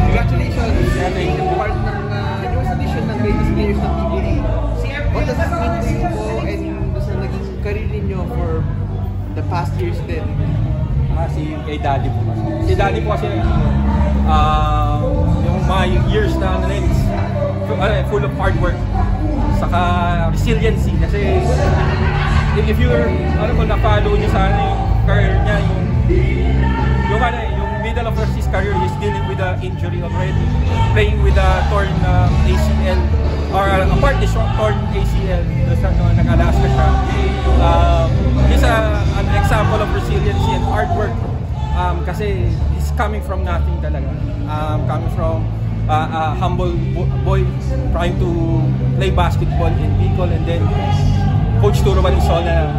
Congratulations! Part ng newest edition ng Greatest Players ng PBA. What does this mean to you po and sa naging career ninyo for the past years din? Kay Daddy po. Si Daddy po kasi yung mga years na full of hard work saka resiliency kasi if you're na-follow niyo sa yung career niya yung middle of his career is dealing with the injury already, playing with a torn ACL or a partly torn ACL sa nag-Alaska siya. He's an example of resiliency and hard work kasi he's coming from nothing talaga, coming from a humble boy trying to play basketball in Bicol, and then Coach Turo Valenzuela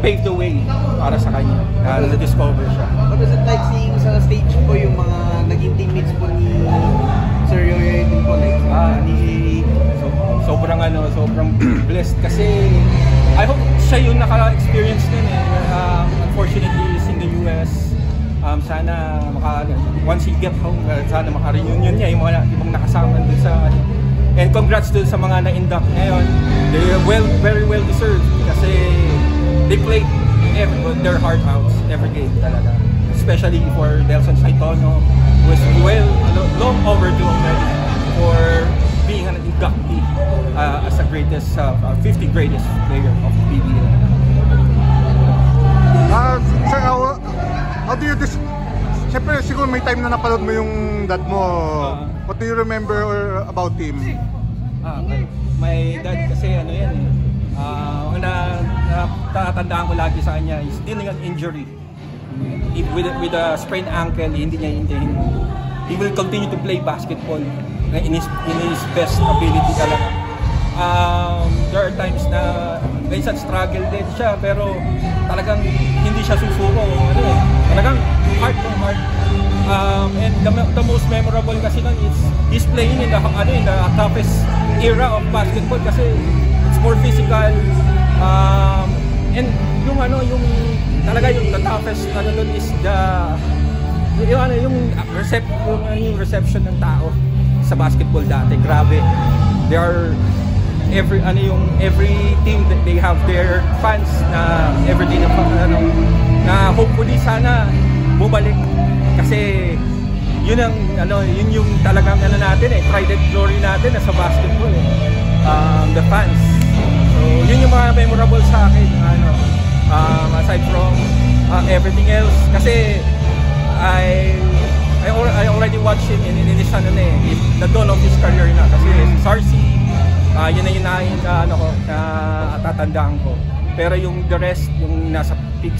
paved the way para sa kanya, na-discover siya. What was it like seeing sa stage po yung mga naging teammates po ni Sir Yoyoy din po, like sobrang blessed kasi I hope siya yung naka-experience din unfortunately he's in the US. Sana once he get home, sana maka-reunion niya yung mga ibang nakasama dun sa and congrats dun sa mga na-induct ngayon. They're very well deserved kasi they played their heart out every game talaga. Especially for Delson Saitono, who is long overdue already for being an inductee as the greatest 50 greatest player of PBA. Sir, how do you siyempre siguro may time na napanood mo yung dad mo. What do you remember about him? My dad kasi ang natatandaan ko lagi sa kanya is dealing an injury. With a sprained ankle, hindi niya hintayin. He will continue to play basketball in his best ability talaga. There are times na minsan struggle din siya pero talagang hindi siya susuko. Talagang heart to heart. And the most memorable kasi nun is he's playing in the toughest era of basketball kasi it's more physical. And yung the toughest nun is yung reception ng tao sa basketball dati. Grabe. They are every team that they have their fans na everyday na hopefully sana bumalik kasi yun yung talagang natin pride and glory natin sa basketball the fans. So yun yung mga memorable sa akin aside from everything else kasi I already watched him in the dawn of his career na kasi Sarsi yun na yung natatandaan ko. Pero yung the rest, yung nasa peak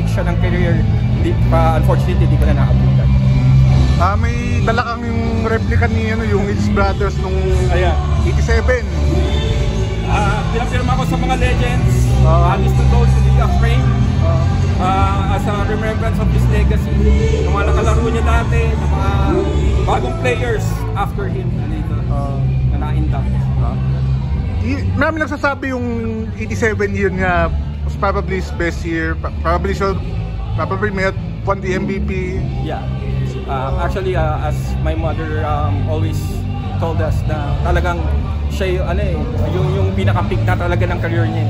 siya ng career, unfortunately hindi ko na nakabutan. May dala kang yung replica ni yung Hills Brothers nung 87. Pinapirma ko sa mga legends, is to those who did a frame as a remembrance of his legacy. Yung mga nakalaro niya dati, ng mga bagong players after him na na-induct. Marami nagsasabi yung 87 year niya was probably his best year. Probably may have won the MVP. Yeah. Actually, as my mother always told us na talagang siya yung pinaka-peak na talaga ng career niya.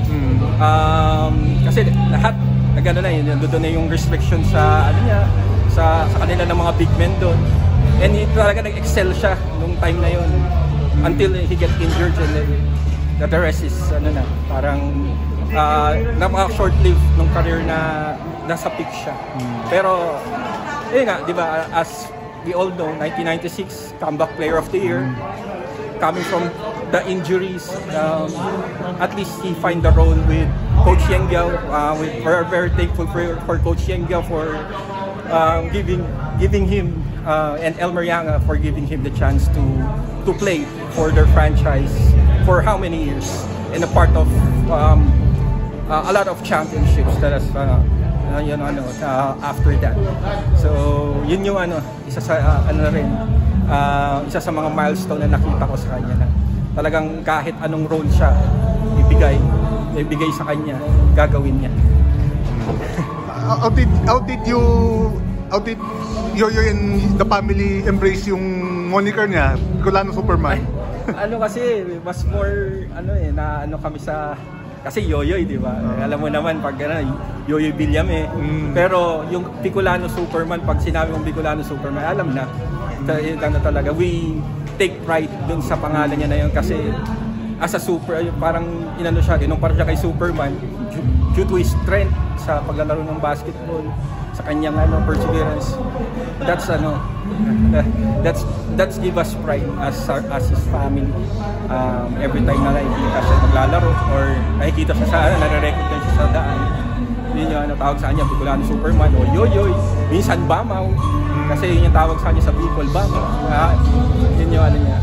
Kasi lahat doon na yung restriction sa sa kanila ng mga big men doon. And talaga nag-excel siya nung time na yun until he get injured and then the rest is parang napaka-short-lived nung career na nasa peak siya. Pero di ba, as we all know, 1996 comeback player of the year, coming from the injuries, at least he find the role with Coach Yengyao. We're very thankful for Coach Yengyao for giving him and Elmer Yanga for giving him the chance to play for their franchise for how many years, and a part of a lot of championships that has after that. So yun yung isa sa isa sa mga milestone na nakita ko sa kanya na talagang kahit anong role siya ibigay sa kanya, gagawin niya. How did you how did Yoyoy and the family embrace yung moniker niya, Bicolano Superman? Ano kasi, mas more, na ano kami sa, kasi Yoyoy, di ba? Alam mo naman, pag Yoyoy Villame. Pero yung Bicolano Superman, pag sinabi mong Bicolano Superman, alam na. Ano talaga, we take pride dun sa pangalan niya na yun kasi as a parang inano siya, kinumpara siya kay Superman due to his strength sa paglalaro ng basketball, sa kanyang perseverance. That's give us pride as his family. Every time na nakikita siya maglalaro or nakikita siya sa nare-record na siya sa daan, yun yung tawag sa kanya, Bicolano Superman o Yoyoy, minsan Bamaw, kasi yun yung tawag sa kanya sa Bicol, Bamaw. Yun yung niya.